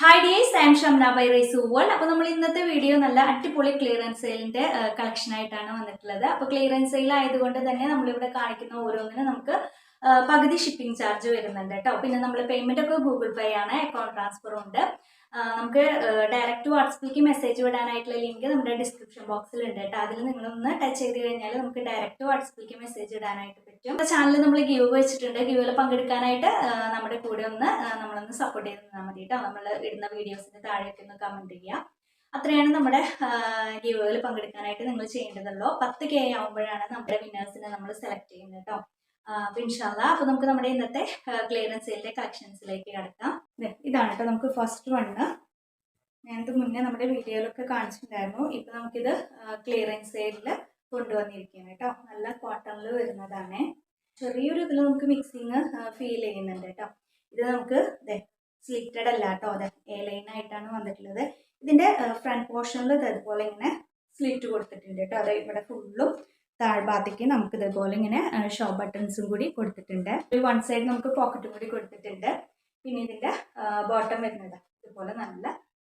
Hi dears, I am Shamna by rice world. അപ്പോൾ നമ്മൾ ഇന്നത്തെ വീഡിയോ നല്ല അടിപൊളി ക്ലിയറൻസ് സെയിലിന്റെ കളക്ഷൻ ആയിട്ടാണ് വന്നിട്ടുള്ളത്. അപ്പോൾ ക്ലിയറൻസ് സെയിൽ ആയതുകൊണ്ട് തന്നെ നമ്മളിവിടെ കാണിക്കുന്ന ഓരോന്നിനും നമുക്ക് പകുതി ഷിപ്പിംഗ് ചാർജ് വരുന്നുണ്ട് കേട്ടോ. പിന്നെ നമ്മൾ പേയ്മെന്റ് ഒക്കെ ഗൂഗിൾ പേ ആണ്, അക്കൗണ്ട് ട്രാൻസ്ഫറും ഉണ്ട്. നമുക്ക് ഡയറക്റ്റ് വാട്സപ്പിലേക്ക് മെസ്സേജ് വിടാനായിട്ടുള്ള ലിങ്ക് നമ്മുടെ ഡിസ്ക്രിപ്ഷൻ ബോക്സിൽ ഉണ്ട് കേട്ടോ. അതിൽ നിങ്ങളൊന്ന് ടച്ച് ചെയ്ത് കഴിഞ്ഞാൽ നമുക്ക് ഡയറക്റ്റ് വാട്സപ്പിലേക്ക് മെസ്സേജ് ഇടാനായിട്ട് പറ്റും. ചാനൽ നമ്മൾ ഗീവ് വെച്ചിട്ടുണ്ട്. ഗീവിൽ പങ്കെടുക്കാനായിട്ട് നമ്മുടെ കൂടെ നമ്മളൊന്ന് സപ്പോർട്ട് ചെയ്ത് തന്നാൽ മതി കേട്ടോ. നമ്മൾ ഇടുന്ന വീഡിയോസിന് താഴെയൊക്കെ ഒന്ന് കമന്റ് ചെയ്യുക. അത്രയാണ് നമ്മുടെ ഗീവുകളിൽ പങ്കെടുക്കാനായിട്ട് നിങ്ങൾ ചെയ്യേണ്ടതുള്ളൂ. 10K ആവുമ്പോഴാണ് നമ്മുടെ വിന്നേഴ്സിനെ നമ്മൾ സെലക്ട് ചെയ്യുന്നത് കേട്ടോ. ഇൻഷാല്ലാ. അപ്പൊ നമുക്ക് നമ്മുടെ ഇന്നത്തെ ക്ലിയറൻസ് സെയിലിന്റെ കളക്ഷൻസിലേക്ക് കടക്കാം. ഇതാണ് കേട്ടോ നമുക്ക് ഫസ്റ്റ് വണ്ണ്. ഞാനിത് മുന്നേ നമ്മുടെ വീഡിയോയിലൊക്കെ കാണിച്ചിട്ടുണ്ടായിരുന്നു. ഇപ്പൊ നമുക്കിത് ക്ലിയറൻസ് സെയിലിൽ കൊണ്ടുവന്നിരിക്കുകയാണ് കേട്ടോ. നല്ല കോട്ടണിൽ വരുന്നതാണ്. ചെറിയൊരു ഇതിൽ നമുക്ക് മിക്സിങ് ഫീൽ ചെയ്യുന്നുണ്ട് കേട്ടോ. ഇത് നമുക്ക് സ്ലിറ്റഡ് അല്ല കേട്ടോ, അതെ എ ലൈൻ ആയിട്ടാണ് വന്നിട്ടുള്ളത്. ഇതിന്റെ ഫ്രണ്ട് പോർഷനിൽ ഇതുപോലെ ഇങ്ങനെ സ്ലിറ്റ് കൊടുത്തിട്ടുണ്ട് കേട്ടോ. അതെ, ഇവിടെ ഫുള്ളും താഴ്ഭാഗത്തേക്ക് നമുക്ക് ഇതുപോലെ ഇങ്ങനെ ഷോ ബട്ടൺസും കൂടി കൊടുത്തിട്ടുണ്ട്. ഒരു വൺ സൈഡ് നമുക്ക് പോക്കറ്റും കൂടി കൊടുത്തിട്ടുണ്ട്. പിന്നെ ഇതിന്റെ ബോട്ടം വരുന്നത് ഇതുപോലെ നല്ല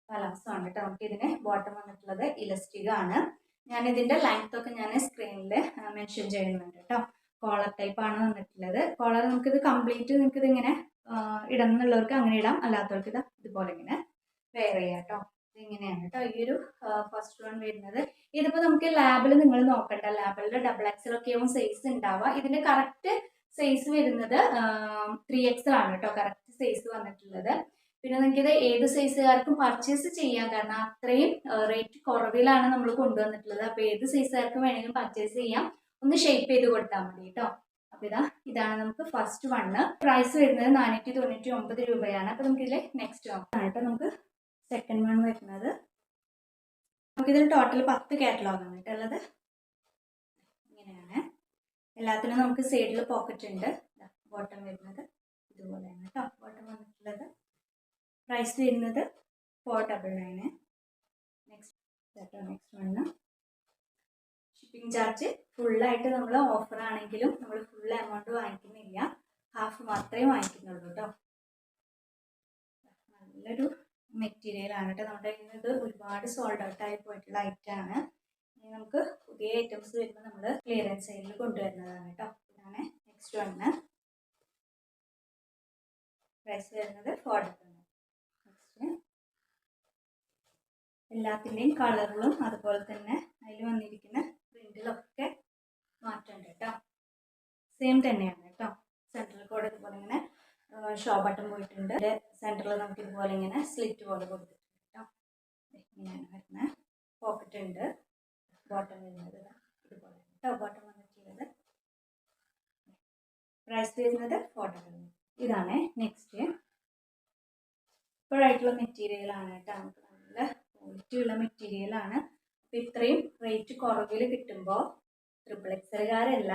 പലാസമാണ് കേട്ടോ. നമുക്ക് ഇതിന് ബോട്ടം വന്നിട്ടുള്ളത് ഇലസ്റ്റിക് ആണ്. ഞാൻ ഇതിന്റെ ലെങ്ത് ഒക്കെ ഞാൻ സ്ക്രീനിൽ മെൻഷൻ ചെയ്യുന്നുണ്ട് കേട്ടോ. കോളർ ടൈപ്പ് ആണ് വന്നിട്ടുള്ളത്. കോളർ നമുക്കിത് കംപ്ലീറ്റ് നിങ്ങൾക്കിത് ഇങ്ങനെ ഇടുന്നുള്ളവർക്ക് അങ്ങനെ ഇടാം, അല്ലാത്തവർക്ക് ഇതുപോലെ ഇങ്ങനെ വെയർ ചെയ്യാം കേട്ടോ. ഇങ്ങനെയാണ് കേട്ടോ ഈ ഒരു ഫസ്റ്റ് വൺ വരുന്നത്. ഇതിപ്പോ നമുക്ക് ലാബിൽ നിങ്ങൾ നോക്കണ്ട, ലാബിൽ XXL ഒക്കെയാവും സൈസ് ഉണ്ടാവുക. ഇതിന്റെ കറക്റ്റ് സൈസ് വരുന്നത് 3XL ആണ് കേട്ടോ, കറക്റ്റ് സൈസ് വന്നിട്ടുള്ളത്. പിന്നെ നിങ്ങൾക്ക് ഇത് ഏത് സൈസുകാർക്കും പർച്ചേസ് ചെയ്യാം, കാരണം അത്രയും റേറ്റ് കുറവിലാണ് നമ്മൾ കൊണ്ടുവന്നിട്ടുള്ളത്. അപ്പൊ ഏത് സൈസുകാർക്കും വേണമെങ്കിലും പർച്ചേസ് ചെയ്യാം. ഒന്ന് ഷേപ്പ് ചെയ്ത് കൊടുത്താൽ മതി കേട്ടോ. അപ്പൊ ഇതാണ് നമുക്ക് ഫസ്റ്റ് വണ്ണ്. പ്രൈസ് വരുന്നത് 499 രൂപയാണ്. അപ്പൊ നമുക്ക് ഇതിലെ നെക്സ്റ്റ് നോക്കാം കേട്ടോ. നമുക്ക് സെക്കൻഡ് വൺ വരുന്നത്, നമുക്കിതിൽ ടോട്ടൽ 10 കാറ്റലോഗാണ് കേട്ടോ ഉള്ളത്. ഇങ്ങനെയാണ്. എല്ലാത്തിനും നമുക്ക് സൈഡിൽ പോക്കറ്റ് ഉണ്ട്. ബോട്ടം വരുന്നത് ഇതുപോലെയാണ് കേട്ടോ. ബോട്ടം വന്നിട്ടുള്ളത്. പ്രൈസ് വരുന്നത് 499. Next one. ഷിപ്പിംഗ് ചാർജ് ഫുള്ളായിട്ട് നമ്മൾ ഓഫർ ആണെങ്കിലും നമ്മൾ ഫുൾ എമൗണ്ട് വാങ്ങിക്കുന്നില്ല, ഹാഫ് മാത്രമേ വാങ്ങിക്കുന്നുള്ളൂ കേട്ടോ. നല്ലൊരു മെറ്റീരിയൽ ആണ് കേട്ടോ. നമ്മുടെ ഇത് ഒരുപാട് സോൾഡ് ഔട്ട് ആയി പോയിട്ടുള്ള ഐറ്റമാണ്. നമുക്ക് പുതിയ ഐറ്റംസ് വരുമ്പോൾ നമ്മൾ ക്ലിയറൻസ് സെയിലിൽ കൊണ്ടുവരുന്നതാണ് കേട്ടോ. ഇതാണ് നെക്സ്റ്റ് വണ്ണ്. പ്രൈസ് വരുന്നത് 499. നെക്സ്റ്റ് എല്ലാത്തിൻ്റെയും കളറിലും അതുപോലെ തന്നെ അതിൽ വന്നിരിക്കുന്ന പ്രിന്റിലൊക്കെ മാറ്റമുണ്ട് കേട്ടോ. സെയിം തന്നെയാണ് കേട്ടോ. സെൻട്രൽ കോഡ് ഇതുപോലെ ഇങ്ങനെ ഷോ ബട്ടൺ പോയിട്ടുണ്ട്. സെൻറ്ററിൽ നമുക്ക് ഇതുപോലെ ഇങ്ങനെ സ്ലിറ്റ് പോലെ കൊടുത്തിട്ടുണ്ട് കേട്ടോ. ഇങ്ങനെയാണ് വരുന്നത്. പോക്കറ്റ് ഉണ്ട്. ബോട്ടം വരുന്നത് ഇതുപോലെ കേട്ടോ. ബോട്ടം വന്നിട്ടുള്ളത്. പ്രൈസ് വരുന്നത് 499. ഇതാണ് നെക്സ്റ്റ്. ഇപ്പോഴായിട്ടുള്ള മെറ്റീരിയലാണ് കേട്ടോ. നമുക്ക് നല്ല ക്വാളിറ്റി ഉള്ള മെറ്റീരിയലാണ്. അപ്പം ഇത്രയും റേറ്റ് കുറവിൽ കിട്ടുമ്പോൾ XXLകാരല്ല,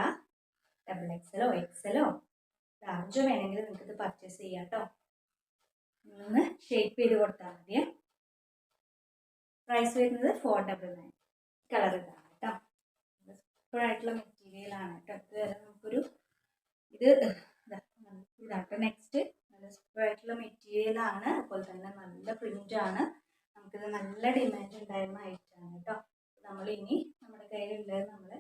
XXLോ XLോ ലാർജോ വേണമെങ്കിൽ നിങ്ങൾക്ക് ഇത് പർച്ചേസ് ചെയ്യാം കേട്ടോ. നിങ്ങളൊന്ന് ഷേപ്പ് ചെയ്ത് കൊടുത്താൽ മതി. പ്രൈസ് വരുന്നത് 499. കളർ ഇതാണ് കേട്ടോ. സൂപ്പറായിട്ടുള്ള മെറ്റീരിയലാണ് കേട്ടോ. ഇതുവരെ നമുക്കൊരു ഇതാട്ടോ. നെക്സ്റ്റ് നല്ല സൂപ്പറായിട്ടുള്ള മെറ്റീരിയലാണ്. അതുപോലെ തന്നെ നല്ല പ്രിൻ്റാണ്. നമുക്കിത് നല്ല ഡിമാൻഡ് ഉണ്ടായിരുന്ന ഐറ്റമാണ് കേട്ടോ. നമ്മൾ ഇനി നമ്മുടെ കയ്യിലുള്ളത് നമ്മൾ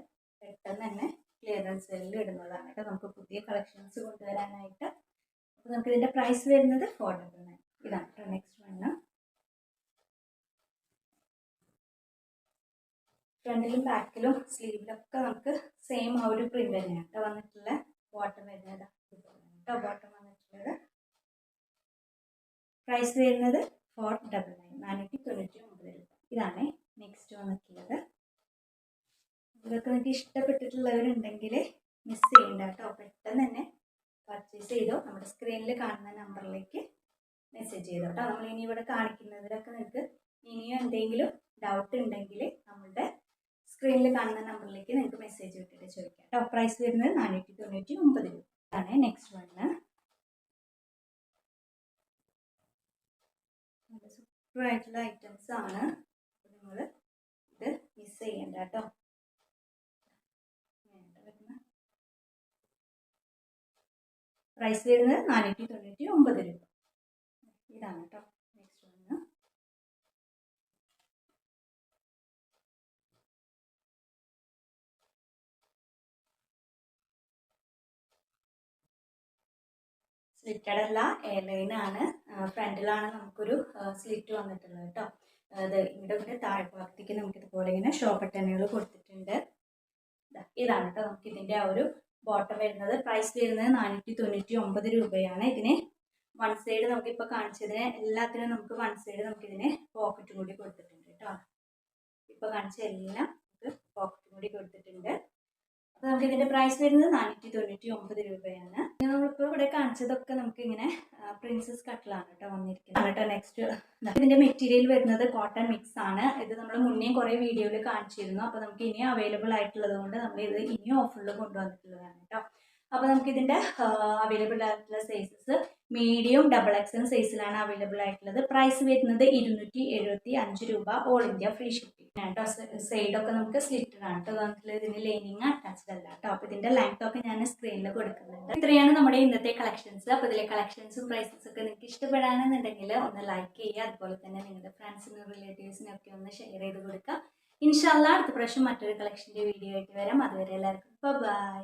പെട്ടെന്ന് തന്നെ ക്ലിയറൻസ് സെയിലിൽ ഇടുന്നതാണ് കേട്ടോ. നമുക്ക് പുതിയ കളക്ഷൻസ് കൊണ്ടുവരാനായിട്ട്. അപ്പോൾ നമുക്ക് ഇതിൻ്റെ പ്രൈസ് വരുന്നത് 499. ഇതാണ് കേട്ടോ നെക്സ്റ്റ് വണ്ണ്. ഫ്രണ്ടിലും ബാക്കിലും സ്ലീവിലൊക്കെ നമുക്ക് സെയിം ആ ഒരു പ്രിന്റ് തന്നെയാണ് കേട്ടോ വന്നിട്ടുള്ള. ബോട്ടം വരുന്നത് കേട്ടോ. ബോട്ടം വന്നിട്ടുള്ളത്. പ്രൈസ് വരുന്നത് 499, 499 രൂപ. ഇതാണ് നെക്സ്റ്റ് വന്നിട്ടുള്ളത്. ഇതൊക്കെ നിങ്ങൾക്ക് ഇഷ്ടപ്പെട്ടിട്ടുള്ളവരുണ്ടെങ്കിൽ മിസ് ചെയ്യണ്ട കേട്ടോ. പെട്ടെന്ന് തന്നെ പർച്ചേസ് ചെയ്തോ. നമ്മുടെ സ്ക്രീനിൽ കാണുന്ന നമ്പറിലേക്ക് മെസ്സേജ് ചെയ്തോ കേട്ടോ. നമ്മൾ ഇനി ഇവിടെ കാണിക്കുന്നതിലൊക്കെ നിങ്ങൾക്ക് ഇനിയും എന്തെങ്കിലും ഡൗട്ട് ഉണ്ടെങ്കിൽ നമ്മളുടെ സ്ക്രീനിൽ കാണുന്ന നമ്പറിലേക്ക് നിങ്ങൾക്ക് മെസ്സേജ് വിട്ടിട്ട് ചോദിക്കാം കേട്ടോ. പ്രൈസ് വരുന്നത് 499 രൂപ. ആണ് നെക്സ്റ്റ് വണ്ണ്. നല്ല സൂപ്പറായിട്ടുള്ള ഐറ്റംസ് ആണ്. നിങ്ങൾ ഇത് മിസ് ചെയ്യണ്ട കേട്ടോ. പ്രൈസ് വരുന്നത് 499 രൂപ. ഇതാണ് കേട്ടോ നെക്സ്റ്റ് വണ്ണ്. സ്ലിറ്റഡ് അല്ല, എയർലൈൻ ആണ്. ഫ്രണ്ടിലാണ് നമുക്കൊരു സ്ലിറ്റ് വന്നിട്ടുള്ളത് കേട്ടോ. അത് ഇവിടെ താഴ്ഭാഗത്തേക്ക് നമുക്ക് ഇതുപോലെ ഇങ്ങനെ ഷോ ബട്ടണുകൾ കൊടുത്തിട്ടുണ്ട്. ഇതാണ് കേട്ടോ നമുക്ക് ഇതിൻ്റെ ആ ഒരു ബോട്ടം വരുന്നത്. പ്രൈസ് വരുന്നത് 499 രൂപയാണ്. ഇതിന് വൺ സൈഡ് നമുക്കിപ്പോൾ കാണിച്ചതിന് എല്ലാത്തിനും നമുക്ക് വൺ സൈഡ് നമുക്കിതിന് പോക്കറ്റ് കൂടി കൊടുത്തിട്ടുണ്ട് കേട്ടോ. ഇപ്പോൾ കാണിച്ച എല്ലാം നമുക്ക് പോക്കറ്റ് കൂടി കൊടുത്തിട്ടുണ്ട്. അപ്പോൾ നമുക്ക് ഇതിൻ്റെ പ്രൈസ് വരുന്നത് 499 രൂപയാണ്. നമ്മളിപ്പോൾ ഇവിടെ കാണിച്ചതൊക്കെ നമുക്ക് ഇങ്ങനെ പ്രിൻസസ് കട്ടിലാണ് കേട്ടോ വന്നിരിക്കുന്നത് കേട്ടോ. നെക്സ്റ്റ് ഇതിൻ്റെ മെറ്റീരിയൽ വരുന്നത് കോട്ടൺ മിക്സ് ആണ്. ഇത് നമ്മൾ മുന്നേ കുറേ വീഡിയോയിൽ കാണിച്ചിരുന്നു. അപ്പോൾ നമുക്ക് ഇനി അവൈലബിൾ ആയിട്ടുള്ളത് കൊണ്ട് നമ്മൾ ഇത് ഇനിയും ഓഫറിൽ കൊണ്ടുവന്നിട്ടുള്ളതാണ് കേട്ടോ. അപ്പോൾ നമുക്ക് ഇതിൻ്റെ അവൈലബിൾ ആയിട്ടുള്ള സൈസസ് മീഡിയം XXL സൈസിലാണ് അവൈലബിൾ ആയിട്ടുള്ളത്. പ്രൈസ് വരുന്നത് 275 രൂപ. ഓൾ ഇന്ത്യ ഫ്രീ ഷിപ്പിംഗ് കേട്ടോ. സൈഡൊക്കെ നമുക്ക് സ്ലിറ്റഡ് ആണ് കേട്ടോ. നമുക്ക് ഇതിന് ലൈനിങ് അറ്റാച്ച്ഡ് അല്ല കേട്ടോ. അപ്പോൾ ഇതിൻ്റെ ലെങ്ത് ഒക്കെ ഞാൻ സ്ക്രീനിൽ കൊടുക്കുന്നുണ്ട്. ഇത്രയാണ് നമ്മുടെ ഇന്നത്തെ കളക്ഷൻസ്. അപ്പോൾ ഇതിലെ കളക്ഷൻസും പ്രൈസസും ഒക്കെ നിങ്ങൾക്ക് ഇഷ്ടപ്പെടാണെന്നുണ്ടെങ്കിൽ ഒന്ന് ലൈക്ക് ചെയ്യുക. അതുപോലെ തന്നെ നിങ്ങളുടെ ഫ്രണ്ട്സിനും റിലേറ്റീവ്സിനും ഒക്കെ ഒന്ന് ഷെയർ ചെയ്ത് കൊടുക്കുക. ഇൻഷാല്ലാ അടുത്ത പ്രാവശ്യം മറ്റൊരു കളക്ഷൻ്റെ വീഡിയോ ആയിട്ട് വരാം. അതുവരെ എല്ലാവർക്കും ബൈ.